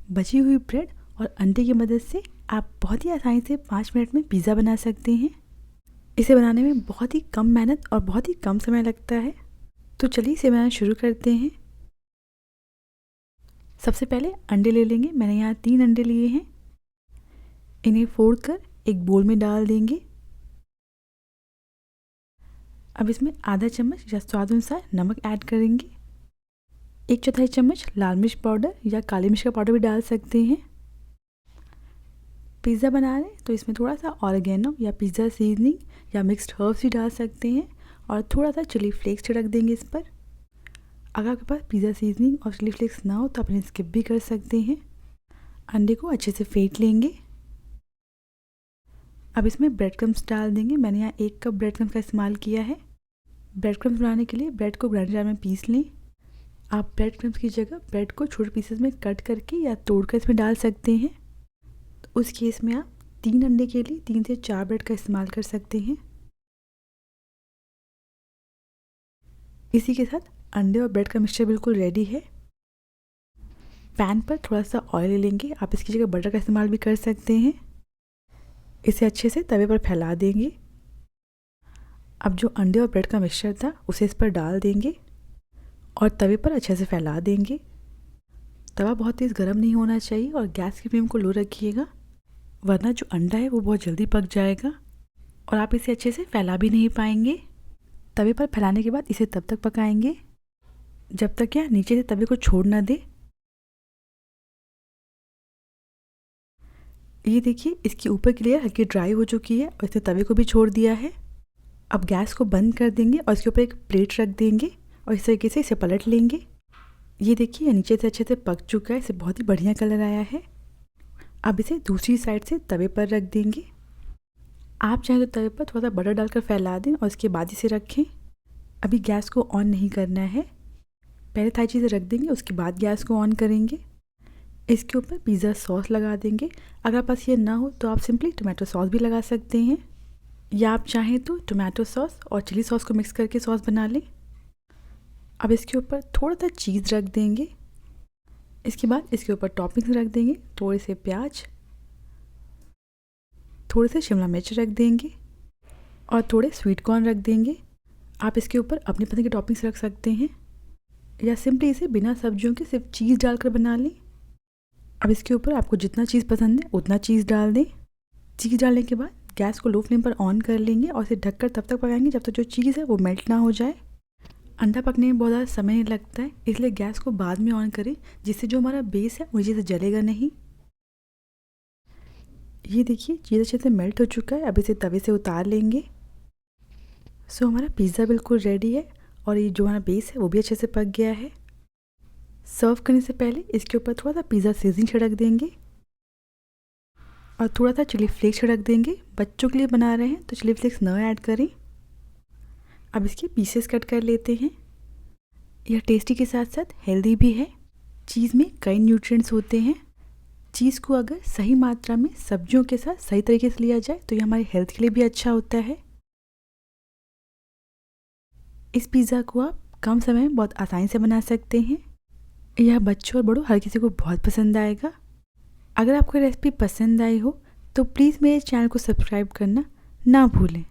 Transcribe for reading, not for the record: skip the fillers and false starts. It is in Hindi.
बची हुई ब्रेड और अंडे की मदद से आप बहुत ही आसानी से 5 मिनट में पिज़्ज़ा बना सकते हैं। इसे बनाने में बहुत ही कम मेहनत और बहुत ही कम समय लगता है। तो चलिए इसे बनाना शुरू करते हैं। सबसे पहले अंडे ले लेंगे। मैंने यहाँ 3 अंडे लिए हैं। इन्हें फोड़कर एक बोल में डाल देंगे। अब इसमें आधा चम्मच या स्वाद अनुसार नमक ऐड करेंगे। 1/4 चम्मच लाल मिर्च पाउडर या काली मिर्च का पाउडर भी डाल सकते हैं। पिज़्ज़ा बना रहे हैं तो इसमें थोड़ा सा ऑरिगेनो या पिज़्ज़ा सीजनिंग या मिक्स्ड हर्ब्स भी डाल सकते हैं और थोड़ा सा चिली फ्लेक्स छिड़क देंगे इस पर। अगर आपके पास पिज़्ज़ा सीजनिंग और चिली फ्लेक्स ना हो तो आप इन्हें स्किप भी कर सकते हैं। अंडे को अच्छे से फेंट लेंगे। अब इसमें ब्रेड क्रम्स डाल देंगे। मैंने यहाँ 1 कप ब्रेड क्रम्स का इस्तेमाल किया है। ब्रेड क्रम्स बनाने के लिए ब्रेड को ग्राइंडर जार में पीस लें। आप ब्रेड क्रम्स की जगह ब्रेड को छोटे पीसेस में कट करके या तोड़कर इसमें डाल सकते हैं। तो उस केस में आप 3 अंडे के लिए 3 से 4 ब्रेड का इस्तेमाल कर सकते हैं। इसी के साथ अंडे और ब्रेड का मिक्सचर बिल्कुल रेडी है। पैन पर थोड़ा सा ऑयल ले लेंगे। आप इसकी जगह बटर का इस्तेमाल भी कर सकते हैं। इसे अच्छे से तवे पर फैला देंगे। अब जो अंडे और ब्रेड का मिक्सचर था उसे इस पर डाल देंगे और तवे पर अच्छे से फैला देंगे। तवा बहुत तेज़ गर्म नहीं होना चाहिए और गैस की फ्लेम को लो रखिएगा, वरना जो अंडा है वो बहुत जल्दी पक जाएगा और आप इसे अच्छे से फैला भी नहीं पाएंगे। तवे पर फैलाने के बाद इसे तब तक पकाएंगे जब तक यह नीचे से तवे को छोड़ ना दे। ये देखिए, इसके ऊपर की लेयर हल्की ड्राई हो चुकी है और इसने तवे को भी छोड़ दिया है। अब गैस को बंद कर देंगे और इसके ऊपर एक प्लेट रख देंगे और इस तरीके से इसे पलट लेंगे। ये देखिए, ये नीचे से अच्छे से पक चुका है। इसे बहुत ही बढ़िया कलर आया है। अब इसे दूसरी साइड से तवे पर रख देंगे। आप चाहें तो तवे पर थोड़ा सा बटर डालकर फैला दें और उसके बाद इसे रखें। अभी गैस को ऑन नहीं करना है। पहले थाई चीज़ें रख देंगे, उसके बाद गैस को ऑन करेंगे। इसके ऊपर पिज़्ज़ा सॉस लगा देंगे। अगर पास ये ना हो तो आप सिंपली टोमेटो सॉस भी लगा सकते हैं, या आप चाहें तो टोमेटो सॉस और चिली सॉस को मिक्स करके सॉस बना लें। अब इसके ऊपर थोड़ा सा चीज़ रख देंगे। इसके बाद इसके ऊपर टॉपिंग्स रख देंगे। थोड़े से प्याज, थोड़े से शिमला मिर्च रख देंगे और थोड़े स्वीट कॉर्न रख देंगे। आप इसके ऊपर अपनी पसंद की टॉपिंग्स रख सकते हैं या सिंपली इसे बिना सब्जियों के सिर्फ चीज़ डालकर बना लें। अब इसके ऊपर आपको जितना चीज़ पसंद है उतना चीज़ डाल दें। चीज़ डालने के बाद गैस को लो फ्लेम पर ऑन कर लेंगे और इसे ढककर तब तक पकाएंगे जब तक जो चीज़ है वो मेल्ट ना हो जाए। अंडा पकने में बहुत ज़्यादा समय नहीं लगता है, इसलिए गैस को बाद में ऑन करें, जिससे जो हमारा बेस है वो नीचे से जलेगा नहीं। ये देखिए, चीज़ अच्छे से मेल्ट हो चुका है। अब इसे तवे से उतार लेंगे। सो हमारा पिज़्ज़ा बिल्कुल रेडी है और ये जो हमारा बेस है वो भी अच्छे से पक गया है। सर्व करने से पहले इसके ऊपर थोड़ा सा पिज़्ज़ा सीजनिंग छिड़क देंगे और थोड़ा सा चिली फ्लेक्स छिड़क देंगे। बच्चों के लिए बना रहे हैं तो चिली फ्लेक्स न ऐड करें। अब इसके पीसेस कट कर लेते हैं। यह टेस्टी के साथ साथ हेल्दी भी है। चीज़ में कई न्यूट्रिएंट्स होते हैं। चीज़ को अगर सही मात्रा में सब्जियों के साथ सही तरीके से लिया जाए तो यह हमारी हेल्थ के लिए भी अच्छा होता है। इस पिज़्ज़ा को आप कम समय में बहुत आसानी से बना सकते हैं। यह बच्चों और बड़ों हर किसी को बहुत पसंद आएगा। अगर आपको रेसिपी पसंद आई हो तो प्लीज़ मेरे चैनल को सब्सक्राइब करना ना भूलें।